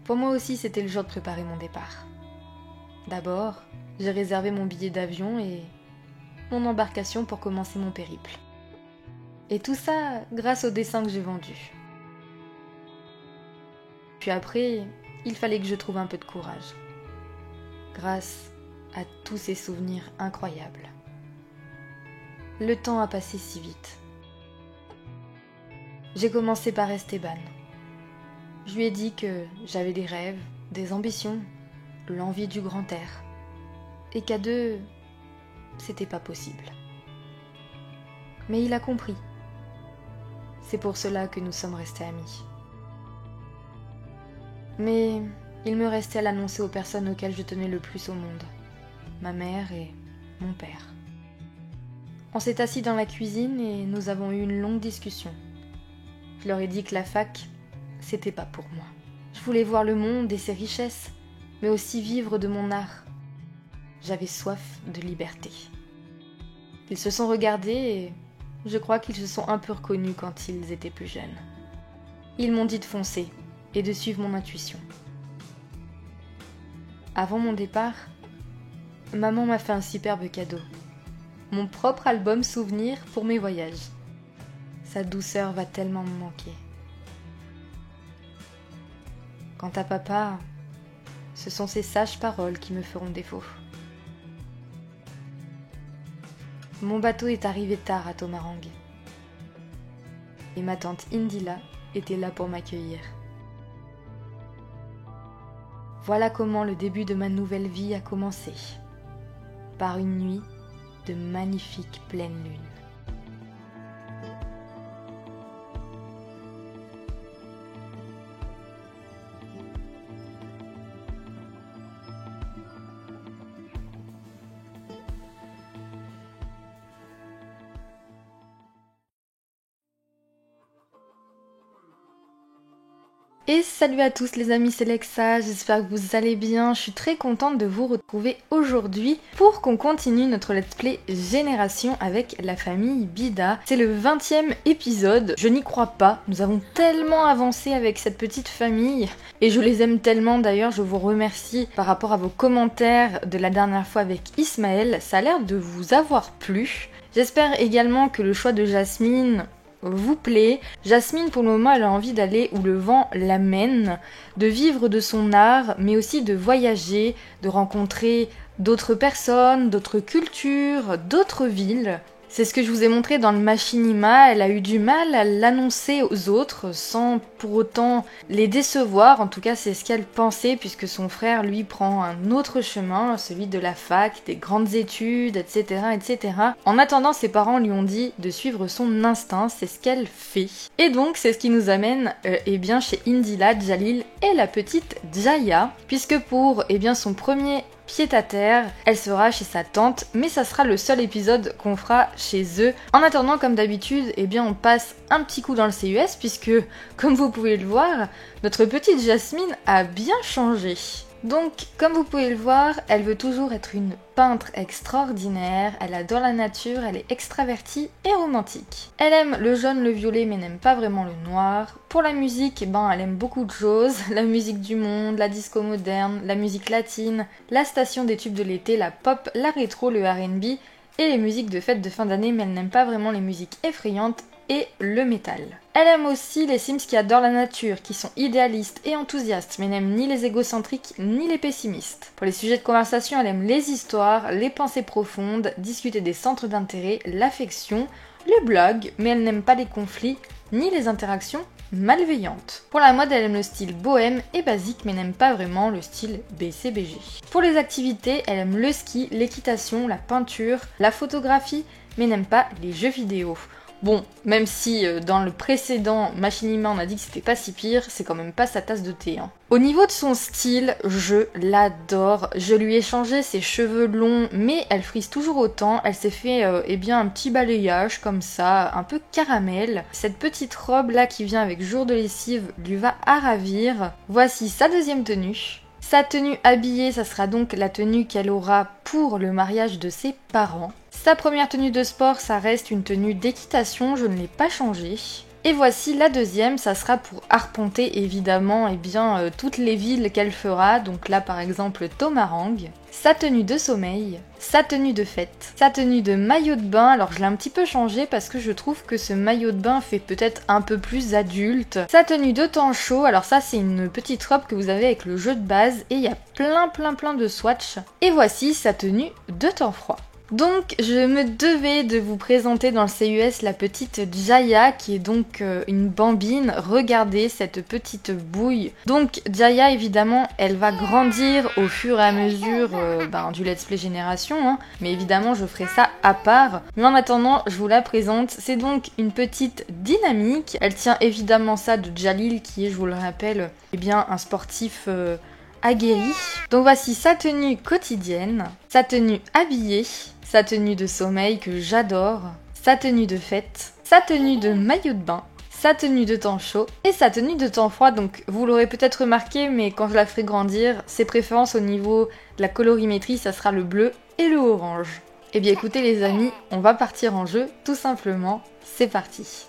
Pour moi aussi, c'était le jour de préparer mon départ. D'abord, j'ai réservé mon billet d'avion et mon embarcation pour commencer mon périple. Et tout ça grâce aux dessins que j'ai vendus. Puis après, il fallait que je trouve un peu de courage. Grâce à tous ces souvenirs incroyables. Le temps a passé si vite. J'ai commencé par Esteban. Je lui ai dit que j'avais des rêves, des ambitions, l'envie du grand air. Et qu'à deux, c'était pas possible. Mais il a compris. C'est pour cela que nous sommes restés amis. Mais il me restait à l'annoncer aux personnes auxquelles je tenais le plus au monde. Ma mère et mon père. On s'est assis dans la cuisine et nous avons eu une longue discussion. Je leur ai dit que la fac, c'était pas pour moi. Je voulais voir le monde et ses richesses, mais aussi vivre de mon art. J'avais soif de liberté. Ils se sont regardés et je crois qu'ils se sont un peu reconnus quand ils étaient plus jeunes. Ils m'ont dit de foncer et de suivre mon intuition. Avant mon départ, maman m'a fait un superbe cadeau. Mon propre album souvenir pour mes voyages. Sa douceur va tellement me manquer. Quant à papa, ce sont ses sages paroles qui me feront défaut. Mon bateau est arrivé tard à Tomarang. Et ma tante Indila était là pour m'accueillir. Voilà comment le début de ma nouvelle vie a commencé. Par une nuit de magnifique pleine lune. Et salut à tous les amis, c'est Lexa, j'espère que vous allez bien. Je suis très contente de vous retrouver aujourd'hui pour qu'on continue notre let's play Génération avec la famille Bida. C'est le 20e épisode, je n'y crois pas, nous avons tellement avancé avec cette petite famille et je les aime tellement. D'ailleurs, je vous remercie par rapport à vos commentaires de la dernière fois avec Ismaël, ça a l'air de vous avoir plu. J'espère également que le choix de Jasmine vous plaît. Jasmine, pour le moment, elle a envie d'aller où le vent l'amène, de vivre de son art, mais aussi de voyager, de rencontrer d'autres personnes, d'autres cultures, d'autres villes. C'est ce que je vous ai montré dans le machinima. Elle a eu du mal à l'annoncer aux autres sans pour autant les décevoir. En tout cas, c'est ce qu'elle pensait puisque son frère, lui, prend un autre chemin, celui de la fac, des grandes études, etc., etc. En attendant, ses parents lui ont dit de suivre son instinct. C'est ce qu'elle fait. Et donc, c'est ce qui nous amène bien chez Indila, Jalil et la petite Jaya, puisque pour son premier pied-à-terre, elle sera chez sa tante, mais ça sera le seul épisode qu'on fera chez eux. En attendant, comme d'habitude, on passe un petit coup dans le CUS, puisque, comme vous pouvez le voir, notre petite Jasmine a bien changé. Donc, comme vous pouvez le voir, elle veut toujours être une peintre extraordinaire, elle adore la nature, elle est extravertie et romantique. Elle aime le jaune, le violet, mais n'aime pas vraiment le noir. Pour la musique, elle aime beaucoup de choses. La musique du monde, la disco moderne, la musique latine, la station des tubes de l'été, la pop, la rétro, le R&B et les musiques de fête de fin d'année, mais elle n'aime pas vraiment les musiques effrayantes et le métal. Elle aime aussi les Sims qui adorent la nature, qui sont idéalistes et enthousiastes, mais n'aiment ni les égocentriques ni les pessimistes. Pour les sujets de conversation, elle aime les histoires, les pensées profondes, discuter des centres d'intérêt, l'affection, le blog, mais elle n'aime pas les conflits ni les interactions malveillantes. Pour la mode, elle aime le style bohème et basique, mais n'aime pas vraiment le style BCBG. Pour les activités, elle aime le ski, l'équitation, la peinture, la photographie, mais n'aime pas les jeux vidéo. Bon, même si dans le précédent machinima on a dit que c'était pas si pire, c'est quand même pas sa tasse de thé. Au niveau de son style, je l'adore. Je lui ai changé ses cheveux longs, mais elle frise toujours autant. Elle s'est fait un petit balayage comme ça, un peu caramel. Cette petite robe là qui vient avec jour de lessive lui va à ravir. Voici sa deuxième tenue. Sa tenue habillée, ça sera donc la tenue qu'elle aura pour le mariage de ses parents. Sa première tenue de sport, ça reste une tenue d'équitation, je ne l'ai pas changée. Et voici la deuxième, ça sera pour arpenter évidemment toutes les villes qu'elle fera. Donc là par exemple Tomarang. Sa tenue de sommeil, sa tenue de fête, sa tenue de maillot de bain. Alors je l'ai un petit peu changé parce que je trouve que ce maillot de bain fait peut-être un peu plus adulte. Sa tenue de temps chaud, alors ça c'est une petite robe que vous avez avec le jeu de base et il y a plein de swatchs. Et voici sa tenue de temps froid. Donc je me devais de vous présenter dans le CUS la petite Jaya qui est donc une bambine. Regardez cette petite bouille. Donc Jaya évidemment elle va grandir au fur et à mesure du let's play génération hein. Mais évidemment je ferai ça à part. Mais en attendant je vous la présente. C'est donc une petite dynamique. Elle tient évidemment ça de Jalil qui est, je vous le rappelle, un sportif aguerri. Donc voici sa tenue quotidienne, sa tenue habillée, sa tenue de sommeil que j'adore, sa tenue de fête, sa tenue de maillot de bain, sa tenue de temps chaud et sa tenue de temps froid. Donc vous l'aurez peut-être remarqué, mais quand je la ferai grandir, ses préférences au niveau de la colorimétrie, ça sera le bleu et le orange. Et bien écoutez les amis, on va partir en jeu tout simplement, c'est parti.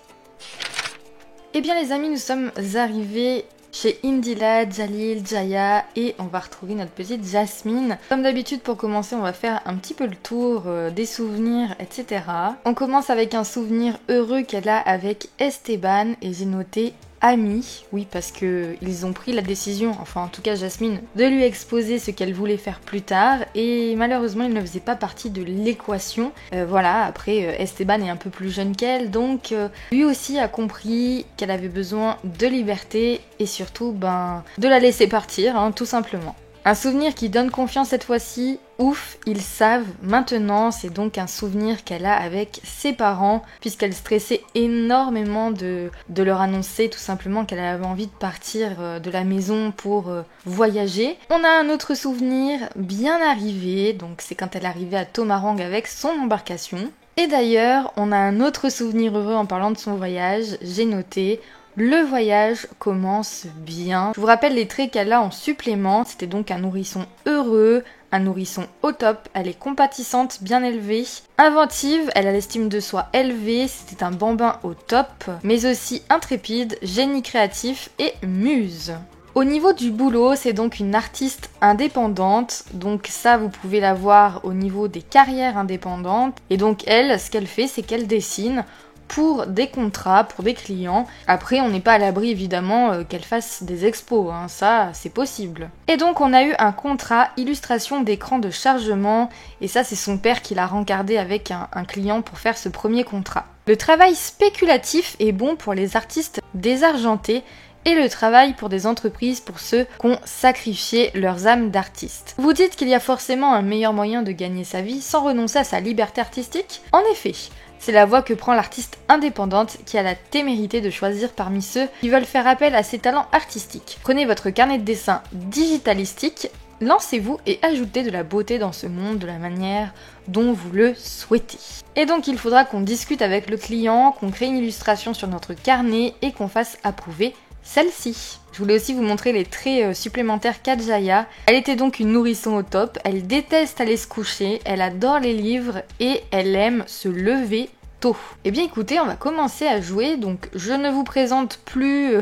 Et bien les amis, nous sommes arrivés chez Indila, Jalil, Jaya et on va retrouver notre petite Jasmine. Comme d'habitude pour commencer on va faire un petit peu le tour des souvenirs etc. On commence avec un souvenir heureux qu'elle a avec Esteban et j'ai noté ami, oui parce que ils ont pris la décision, enfin en tout cas Jasmine, de lui exposer ce qu'elle voulait faire plus tard et malheureusement il ne faisait pas partie de l'équation. Voilà, après Esteban est un peu plus jeune qu'elle donc lui aussi a compris qu'elle avait besoin de liberté et surtout de la laisser partir hein, tout simplement. Un souvenir qui donne confiance cette fois-ci, ouf, ils savent maintenant, c'est donc un souvenir qu'elle a avec ses parents, puisqu'elle stressait énormément de leur annoncer tout simplement qu'elle avait envie de partir de la maison pour voyager. On a un autre souvenir bien arrivé, donc c'est quand elle arrivait à Tomarang avec son embarcation. Et d'ailleurs, on a un autre souvenir heureux en parlant de son voyage, j'ai noté... Le voyage commence bien. Je vous rappelle les traits qu'elle a en supplément. C'était donc un nourrisson heureux, un nourrisson au top. Elle est compatissante, bien élevée. Inventive, elle a l'estime de soi élevée. C'était un bambin au top. Mais aussi intrépide, génie créatif et muse. Au niveau du boulot, c'est donc une artiste indépendante, donc ça vous pouvez la voir au niveau des carrières indépendantes. Et donc elle, ce qu'elle fait, c'est qu'elle dessine pour des contrats, pour des clients. Après, on n'est pas à l'abri évidemment qu'elle fasse des expos, hein, ça c'est possible. Et donc on a eu un contrat illustration d'écran de chargement, et ça c'est son père qui l'a rencardé avec un client pour faire ce premier contrat. Le travail spéculatif est bon pour les artistes désargentés, et le travail pour des entreprises pour ceux qui ont sacrifié leurs âmes d'artistes. Vous dites qu'il y a forcément un meilleur moyen de gagner sa vie sans renoncer à sa liberté artistique ? En effet, c'est la voie que prend l'artiste indépendante qui a la témérité de choisir parmi ceux qui veulent faire appel à ses talents artistiques. Prenez votre carnet de dessin digitalistique, lancez-vous et ajoutez de la beauté dans ce monde de la manière dont vous le souhaitez. Et donc il faudra qu'on discute avec le client, qu'on crée une illustration sur notre carnet et qu'on fasse approuver celle-ci. Je voulais aussi vous montrer les traits supplémentaires qu'a Jaya. Elle était donc une nourrisson au top, elle déteste aller se coucher, elle adore les livres et elle aime se lever tôt. Et bien écoutez, on va commencer à jouer, donc je ne vous présente plus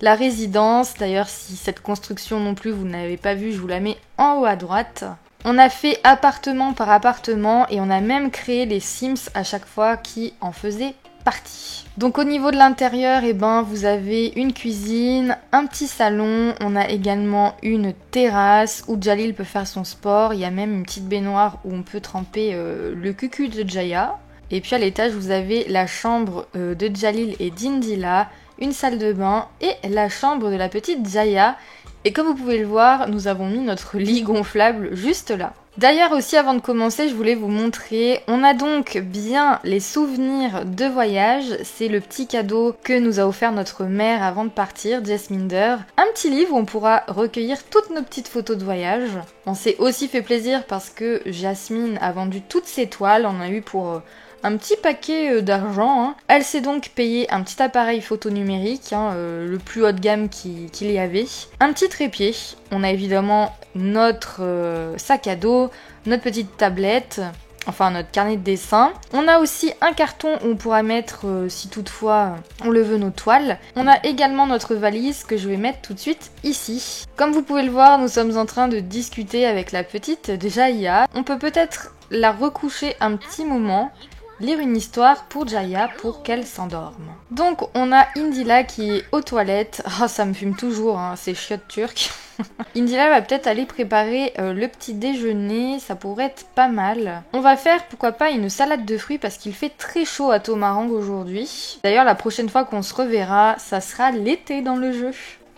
la résidence. D'ailleurs si cette construction non plus vous n'avez pas vue, je vous la mets en haut à droite. On a fait appartement par appartement et on a même créé les Sims à chaque fois qui en faisaient partie. Donc au niveau de l'intérieur, vous avez une cuisine, un petit salon, on a également une terrasse où Jalil peut faire son sport, il y a même une petite baignoire où on peut tremper le cucu de Jaya. Et puis à l'étage, vous avez la chambre de Jalil et d'Indila, une salle de bain et la chambre de la petite Jaya. Et comme vous pouvez le voir, nous avons mis notre lit gonflable juste là. D'ailleurs aussi avant de commencer, je voulais vous montrer, on a donc bien les souvenirs de voyage, c'est le petit cadeau que nous a offert notre mère avant de partir, Jasminder. Un petit livre où on pourra recueillir toutes nos petites photos de voyage. On s'est aussi fait plaisir parce que Jasmine a vendu toutes ses toiles, on a eu pour un petit paquet d'argent. Hein. Elle s'est donc payé un petit appareil photo numérique, le plus haut de gamme qu'il y avait. Un petit trépied. On a évidemment notre sac à dos, notre petite tablette, enfin notre carnet de dessin. On a aussi un carton où on pourra mettre, si toutefois on le veut, nos toiles. On a également notre valise que je vais mettre tout de suite ici. Comme vous pouvez le voir, nous sommes en train de discuter avec la petite Jaya. On peut peut-être la recoucher un petit moment, lire une histoire pour Jaya pour qu'elle s'endorme. Donc on a Indila qui est aux toilettes. Ah, ça me fume toujours, hein, ces chiottes turques. Indila va peut-être aller préparer le petit déjeuner, ça pourrait être pas mal. On va faire, pourquoi pas, une salade de fruits parce qu'il fait très chaud à Tomarang aujourd'hui. D'ailleurs, la prochaine fois qu'on se reverra, ça sera l'été dans le jeu.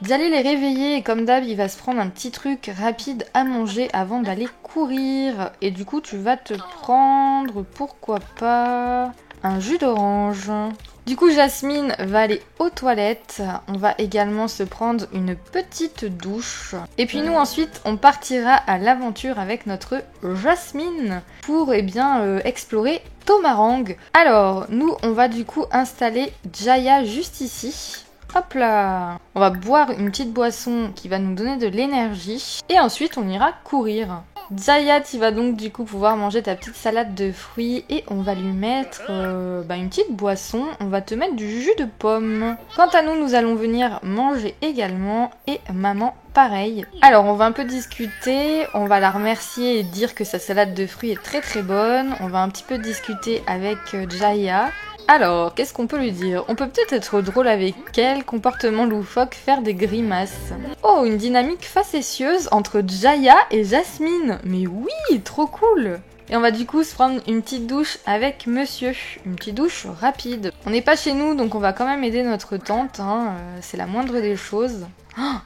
D'aller les réveiller et comme d'hab, il va se prendre un petit truc rapide à manger avant d'aller courir. Et du coup, tu vas te prendre, pourquoi pas, un jus d'orange. Du coup, Jasmine va aller aux toilettes. On va également se prendre une petite douche. Et puis nous, ensuite, on partira à l'aventure avec notre Jasmine pour, explorer Tomarang. Alors, nous, on va du coup installer Jaya juste ici. Hop là! On va boire une petite boisson qui va nous donner de l'énergie. Et ensuite, on ira courir. Jaya, tu vas donc du coup pouvoir manger ta petite salade de fruits. Et on va lui mettre une petite boisson. On va te mettre du jus de pomme. Quant à nous, nous allons venir manger également. Et maman, pareil. Alors, on va un peu discuter. On va la remercier et dire que sa salade de fruits est très très bonne. On va un petit peu discuter avec Jaya. Alors, qu'est-ce qu'on peut lui dire? On peut peut-être être drôle avec elle, comportement loufoque, faire des grimaces. Oh, une dynamique facétieuse entre Jaya et Jasmine. Mais oui, trop cool! Et on va du coup se prendre une petite douche avec monsieur. Une petite douche rapide. On n'est pas chez nous, donc on va quand même aider notre tante. Hein. C'est la moindre des choses.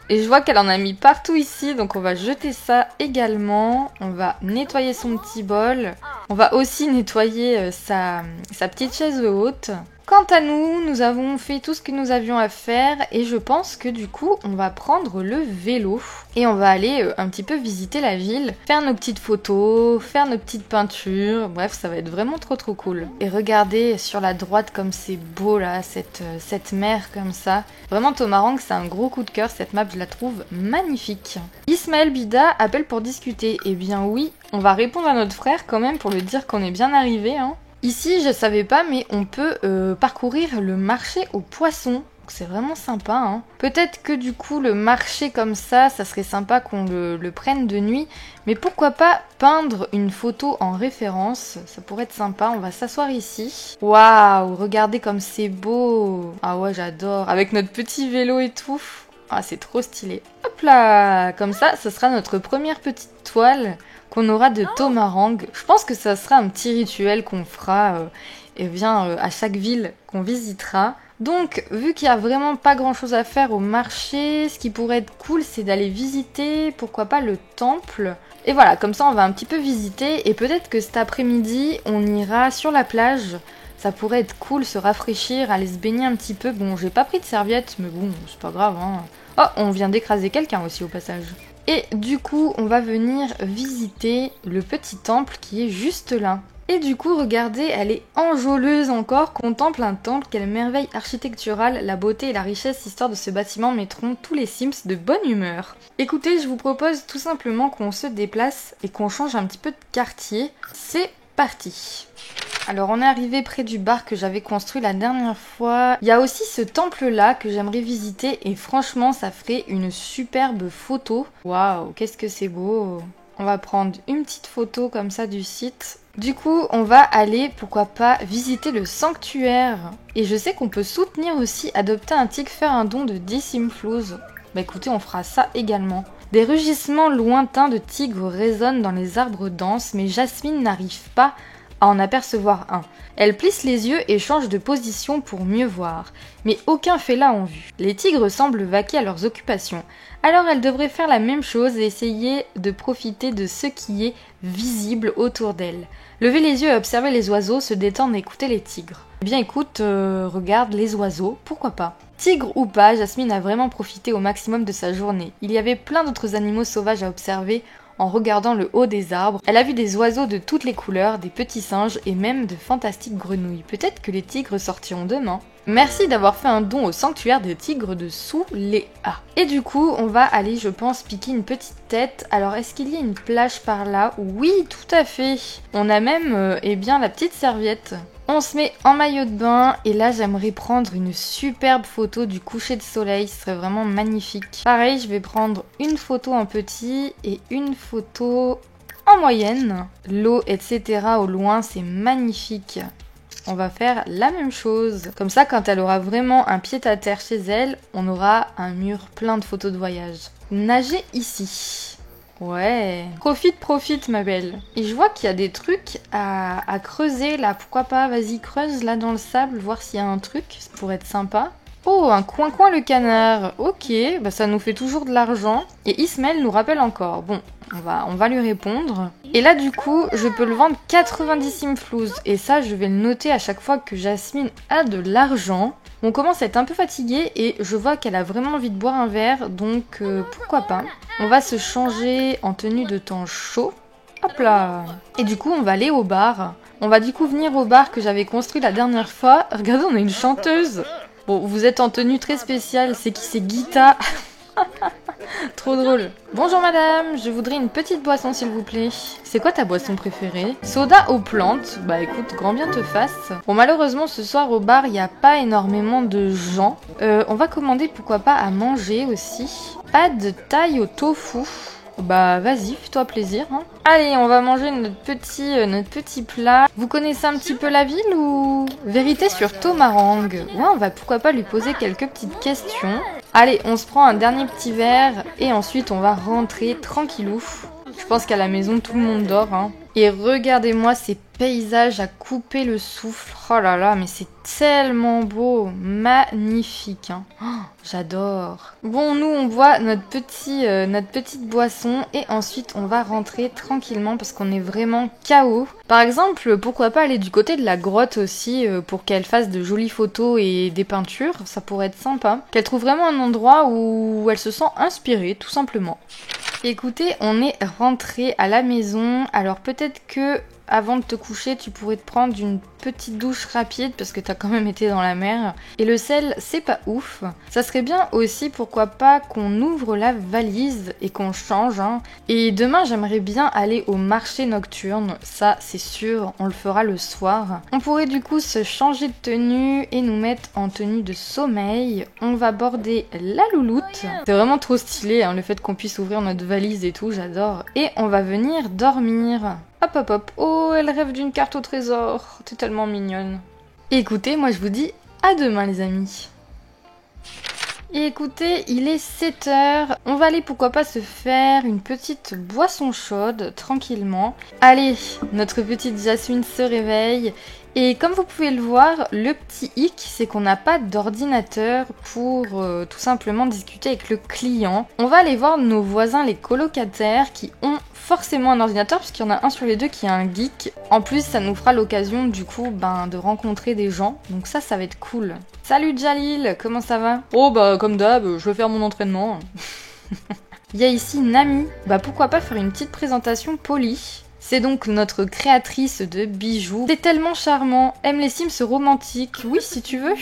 Et je vois qu'elle en a mis partout ici, donc on va jeter ça également. On va nettoyer son petit bol. On va aussi nettoyer sa petite chaise haute. Quant à nous, nous avons fait tout ce que nous avions à faire et je pense que du coup, on va prendre le vélo et on va aller un petit peu visiter la ville, faire nos petites photos, faire nos petites peintures. Bref, ça va être vraiment trop trop cool. Et regardez sur la droite comme c'est beau là, cette mer comme ça. Vraiment, Tomarang, c'est un gros coup de cœur. Cette map, je la trouve magnifique. Ismaël Bida appelle pour discuter. Eh bien oui, on va répondre à notre frère quand même pour lui dire qu'on est bien arrivé, hein. Ici, je savais pas, mais on peut parcourir le marché aux poissons. C'est vraiment sympa, hein. Peut-être que du coup, le marché comme ça serait sympa qu'on le prenne de nuit. Mais pourquoi pas peindre une photo en référence? Ça pourrait être sympa. On va s'asseoir ici. Waouh, regardez comme c'est beau. Ah ouais, j'adore. Avec notre petit vélo et tout. Ah, c'est trop stylé. Hop là, comme ça, ce sera notre première petite toile qu'on aura de Tomarang. Je pense que ça sera un petit rituel qu'on fera à chaque ville qu'on visitera. Donc, vu qu'il n'y a vraiment pas grand chose à faire au marché, ce qui pourrait être cool, c'est d'aller visiter, pourquoi pas, le temple. Et voilà, comme ça, on va un petit peu visiter. Et peut-être que cet après-midi, on ira sur la plage. Ça pourrait être cool, se rafraîchir, aller se baigner un petit peu. Bon, j'ai pas pris de serviette, mais bon, c'est pas grave, hein. Oh, on vient d'écraser quelqu'un aussi au passage. Et du coup, on va venir visiter le petit temple qui est juste là. Et du coup, regardez, elle est enjôleuse encore. Contemple un temple, quelle merveille architecturale, la beauté et la richesse histoire de ce bâtiment mettront tous les Sims de bonne humeur. Écoutez, je vous propose tout simplement qu'on se déplace et qu'on change un petit peu de quartier. C'est parti. Alors on est arrivé près du bar que j'avais construit la dernière fois. Il y a aussi ce temple là que j'aimerais visiter et franchement ça ferait une superbe photo. Waouh, qu'est-ce que c'est beau. On va prendre une petite photo comme ça du site. Du coup on va aller, pourquoi pas, visiter le sanctuaire. Et je sais qu'on peut soutenir aussi, adopter un tigre, faire un don de 10 simflouz. Bah écoutez, on fera ça également. Des rugissements lointains de tigres résonnent dans les arbres denses, mais Jasmine n'arrive pas à en apercevoir un. Elle plisse les yeux et change de position pour mieux voir, mais aucun félin en vue. Les tigres semblent vaquer à leurs occupations, alors elle devrait faire la même chose et essayer de profiter de ce qui est visible autour d'elle. Lever les yeux et observer les oiseaux, se détendre et écouter les tigres. Eh bien écoute, regarde les oiseaux, pourquoi pas. Tigre ou pas, Jasmine a vraiment profité au maximum de sa journée. Il y avait plein d'autres animaux sauvages à observer, en regardant le haut des arbres. Elle a vu des oiseaux de toutes les couleurs, des petits singes et même de fantastiques grenouilles. Peut-être que les tigres sortiront demain. Merci d'avoir fait un don au sanctuaire des tigres de Souléa. Et du coup, on va aller, je pense, piquer une petite tête. Alors, est-ce qu'il y a une plage par là? Oui, tout à fait. On a même, eh bien, la petite serviette. On se met en maillot de bain et là j'aimerais prendre une superbe photo du coucher de soleil, ce serait vraiment magnifique. Pareil, je vais prendre une photo en petit et une photo en moyenne. L'eau, etc. au loin, c'est magnifique. On va faire la même chose. Comme ça, quand elle aura vraiment un pied-à-terre chez elle, on aura un mur plein de photos de voyage. Nager ici. Ouais, profite ma belle. Et je vois qu'il y a des trucs à creuser là, pourquoi pas, vas-y creuse là dans le sable, voir s'il y a un truc, ça pourrait être sympa. Oh, un coin le canard, ok, bah ça nous fait toujours de l'argent. Et Ismaël nous rappelle encore, bon, on va lui répondre. Et là du coup, je peux le vendre 90 simflouz, et ça je vais le noter à chaque fois que Jasmine a de l'argent. On commence à être un peu fatigué et je vois qu'elle a vraiment envie de boire un verre, donc pourquoi pas. On va se changer en tenue de temps chaud. Hop là. Et du coup, on va aller au bar. On va du coup venir au bar que j'avais construit la dernière fois. Regardez, on a une chanteuse. Bon, vous êtes en tenue très spéciale. C'est qui? C'est Gita. Trop drôle. Bonjour madame, je voudrais une petite boisson s'il vous plaît. C'est quoi ta boisson préférée? Soda aux plantes. Bah écoute, grand bien te fasse. Bon malheureusement ce soir au bar il n'y a pas énormément de gens. On va commander pourquoi pas à manger aussi. Pas de taille au tofu. Bah vas-y, fais-toi plaisir. Hein. Allez, on va manger notre petit plat. Vous connaissez un petit peu la ville ou... Vérité sur Tomarang. Ouais, on va pourquoi pas lui poser quelques petites questions. Allez, on se prend un dernier petit verre et ensuite on va rentrer tranquillou. Je pense qu'à la maison tout le monde dort. Hein. Et regardez-moi ces paysages à couper le souffle. Oh là là, mais c'est tellement beau, magnifique. Hein. Oh, j'adore. Bon, nous on boit notre petite boisson et ensuite on va rentrer tranquillement parce qu'on est vraiment KO. Par exemple, pourquoi pas aller du côté de la grotte aussi pour qu'elle fasse de jolies photos et des peintures, ça pourrait être sympa. Qu'elle trouve vraiment un endroit où elle se sent inspirée, tout simplement. Écoutez, on est rentré à la maison, alors peut-être que avant de te coucher, tu pourrais te prendre une petite douche rapide parce que t'as quand même été dans la mer. Et le sel, c'est pas ouf. Ça serait bien aussi, pourquoi pas, qu'on ouvre la valise et qu'on change. Hein. Et demain, j'aimerais bien aller au marché nocturne. Ça, c'est sûr, on le fera le soir. On pourrait du coup se changer de tenue et nous mettre en tenue de sommeil. On va border la louloute. C'est vraiment trop stylé, hein, le fait qu'on puisse ouvrir notre valise et tout, j'adore. Et on va venir dormir. Hop hop hop, oh elle rêve d'une carte au trésor, t'es tellement mignonne. Et écoutez, moi je vous dis à demain les amis. Et écoutez, il est 7h, on va aller pourquoi pas se faire une petite boisson chaude, tranquillement. Allez, notre petite Jasmine se réveille. Et comme vous pouvez le voir, le petit hic, c'est qu'on n'a pas d'ordinateur pour tout simplement discuter avec le client. On va aller voir nos voisins, les colocataires, qui ont forcément un ordinateur, puisqu'il y en a un sur les deux qui est un geek. En plus, ça nous fera l'occasion, du coup, de rencontrer des gens. Donc ça va être cool. Salut Jalil, comment ça va? Oh bah, comme d'hab, je vais faire mon entraînement. Il y a ici Nami. Bah, pourquoi pas faire une petite présentation polie. C'est donc notre créatrice de bijoux. C'est tellement charmant. Aime les Sims romantiques. Oui, si tu veux.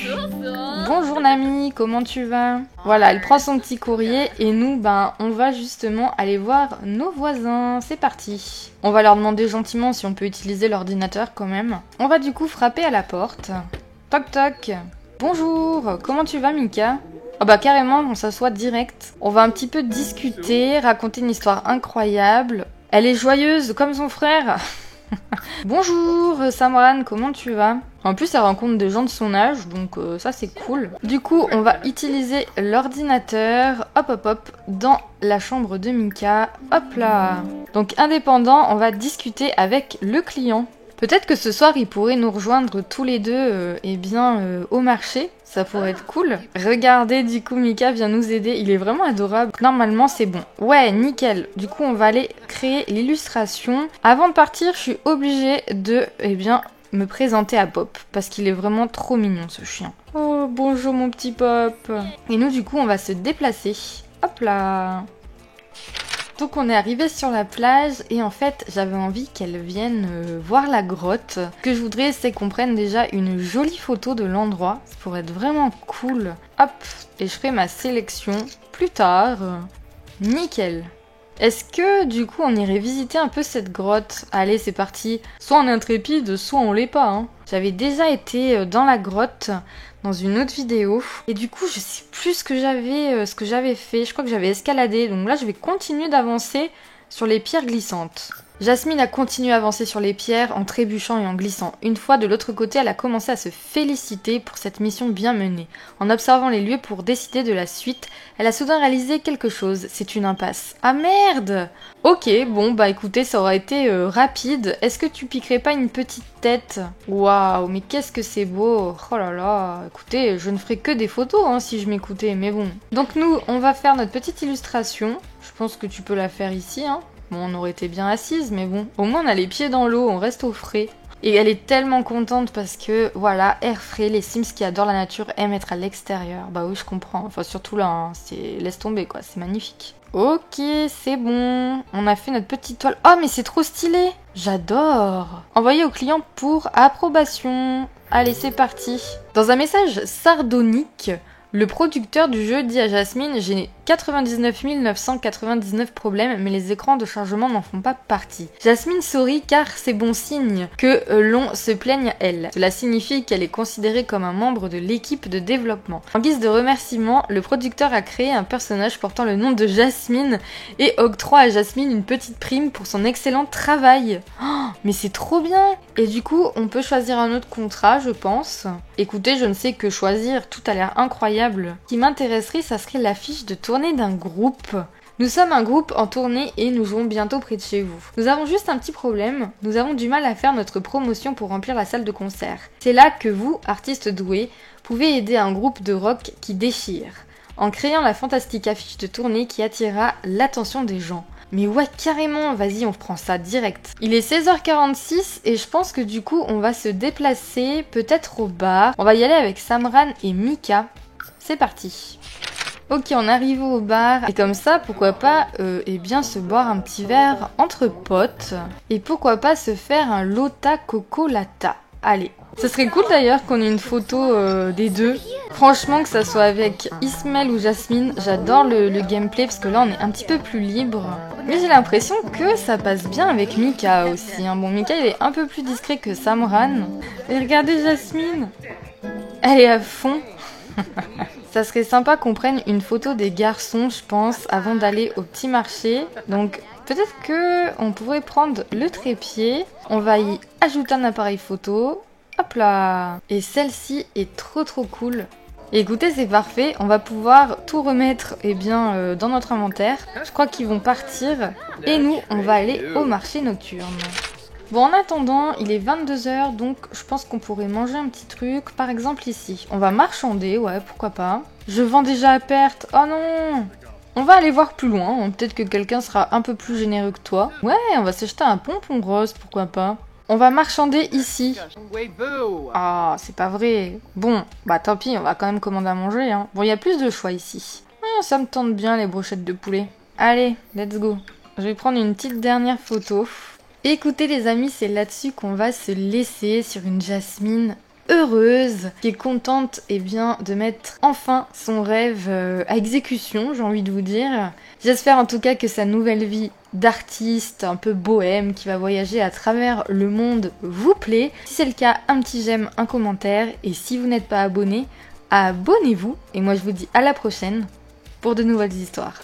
Bonjour Nami, comment tu vas? Voilà, elle prend son petit courrier et nous, on va justement aller voir nos voisins. C'est parti. On va leur demander gentiment si on peut utiliser l'ordinateur quand même. On va du coup frapper à la porte. Toc toc. Bonjour, comment tu vas Mika? Ah bah carrément, on s'assoit direct. On va un petit peu discuter, raconter une histoire incroyable. Elle est joyeuse comme son frère. Bonjour Samran, comment tu vas? En plus elle rencontre des gens de son âge, donc ça c'est cool. Du coup on va utiliser l'ordinateur, hop hop hop, dans la chambre de Mika. Hop là. Donc indépendant, on va discuter avec le client. Peut-être que ce soir, ils pourraient nous rejoindre tous les deux au marché. Ça pourrait être cool. Regardez, du coup, Mika vient nous aider. Il est vraiment adorable. Normalement, c'est bon. Ouais, nickel. Du coup, on va aller créer l'illustration. Avant de partir, je suis obligée de, me présenter à Pop. Parce qu'il est vraiment trop mignon, ce chien. Oh, bonjour, mon petit Pop. Et nous, du coup, on va se déplacer. Hop là. Donc on est arrivé sur la plage et en fait j'avais envie qu'elle vienne voir la grotte. Ce que je voudrais c'est qu'on prenne déjà une jolie photo de l'endroit. Ça pourrait être vraiment cool. Hop, et je ferai ma sélection plus tard. Nickel. Est-ce que du coup on irait visiter un peu cette grotte? Allez c'est parti. Soit on est intrépide, soit on l'est pas. Hein. J'avais déjà été dans la grotte dans une autre vidéo. Et du coup, je sais plus ce que j'avais fait. Je crois que j'avais escaladé. Donc là, je vais continuer d'avancer sur les pierres glissantes. Jasmine a continué à avancer sur les pierres en trébuchant et en glissant. Une fois de l'autre côté, elle a commencé à se féliciter pour cette mission bien menée. En observant les lieux pour décider de la suite, elle a soudain réalisé quelque chose. C'est une impasse. Ah merde! Ok, bon bah écoutez, ça aurait été rapide. Est-ce que tu piquerais pas une petite tête? Waouh, mais qu'est-ce que c'est beau! Oh là là, écoutez, je ne ferai que des photos hein, si je m'écoutais, mais bon. Donc nous, on va faire notre petite illustration. Je pense que tu peux la faire ici, hein. Bon, on aurait été bien assise, mais bon. Au moins, on a les pieds dans l'eau, on reste au frais. Et elle est tellement contente parce que, voilà, air frais, les Sims qui adorent la nature aiment être à l'extérieur. Bah oui, je comprends. Enfin, surtout là, hein, laisse tomber, quoi. C'est magnifique. Ok, c'est bon. On a fait notre petite toile. Oh, mais c'est trop stylé. J'adore. Envoyé au client pour approbation. Allez, c'est parti. Dans un message sardonique, le producteur du jeu dit à Jasmine « J'ai 99 999 problèmes, mais les écrans de chargement n'en font pas partie. » Jasmine sourit car c'est bon signe que l'on se plaigne à elle. Cela signifie qu'elle est considérée comme un membre de l'équipe de développement. En guise de remerciement, le producteur a créé un personnage portant le nom de Jasmine et octroie à Jasmine une petite prime pour son excellent travail. Oh, mais c'est trop bien! Et du coup, on peut choisir un autre contrat, je pense. Écoutez, je ne sais que choisir, tout a l'air incroyable. Ce qui m'intéresserait, ça serait l'affiche de tournée d'un groupe. Nous sommes un groupe en tournée et nous jouons bientôt près de chez vous. Nous avons juste un petit problème, nous avons du mal à faire notre promotion pour remplir la salle de concert. C'est là que vous, artistes doués, pouvez aider un groupe de rock qui déchire, en créant la fantastique affiche de tournée qui attirera l'attention des gens. Mais ouais, carrément, vas-y, on reprend ça direct. Il est 16h46 et je pense que du coup, on va se déplacer peut-être au bar. On va y aller avec Samran et Mika. C'est parti. Ok, on arrive au bar et comme ça, pourquoi pas eh bien se boire un petit verre entre potes et pourquoi pas se faire un Lota Coco Lata. Allez. Ce serait cool d'ailleurs qu'on ait une photo des deux. Franchement, que ça soit avec Ismaël ou Jasmine, j'adore le gameplay parce que là on est un petit peu plus libre. Mais j'ai l'impression que ça passe bien avec Mika aussi. Hein. Bon, Mika il est un peu plus discret que Samran. Et regardez Jasmine, elle est à fond. Ça serait sympa qu'on prenne une photo des garçons, je pense, avant d'aller au petit marché. Donc peut-être que on pourrait prendre le trépied. On va y ajouter un appareil photo. Hop là! Et celle-ci est trop cool. Et écoutez, c'est parfait. On va pouvoir tout remettre dans notre inventaire. Je crois qu'ils vont partir. Et nous, on va aller au marché nocturne. Bon, en attendant, il est 22h, donc je pense qu'on pourrait manger un petit truc. Par exemple ici. On va marchander, ouais, pourquoi pas. Je vends déjà à perte. Oh non! On va aller voir plus loin. Peut-être que quelqu'un sera un peu plus généreux que toi. Ouais, on va s'acheter un pompon rose, pourquoi pas. On va marchander ici. Ah, c'est pas vrai. Bon, bah tant pis, on va quand même commander à manger. Hein. Bon, il y a plus de choix ici. Ah, ça me tente bien les brochettes de poulet. Allez, let's go. Je vais prendre une petite dernière photo. Écoutez les amis, c'est là-dessus qu'on va se laisser sur une Jasmine heureuse, qui est contente de mettre enfin son rêve à exécution, j'ai envie de vous dire. J'espère en tout cas que sa nouvelle vie d'artiste un peu bohème qui va voyager à travers le monde vous plaît. Si c'est le cas, un petit j'aime, un commentaire, et si vous n'êtes pas abonné, abonnez-vous. Et moi je vous dis à la prochaine pour de nouvelles histoires.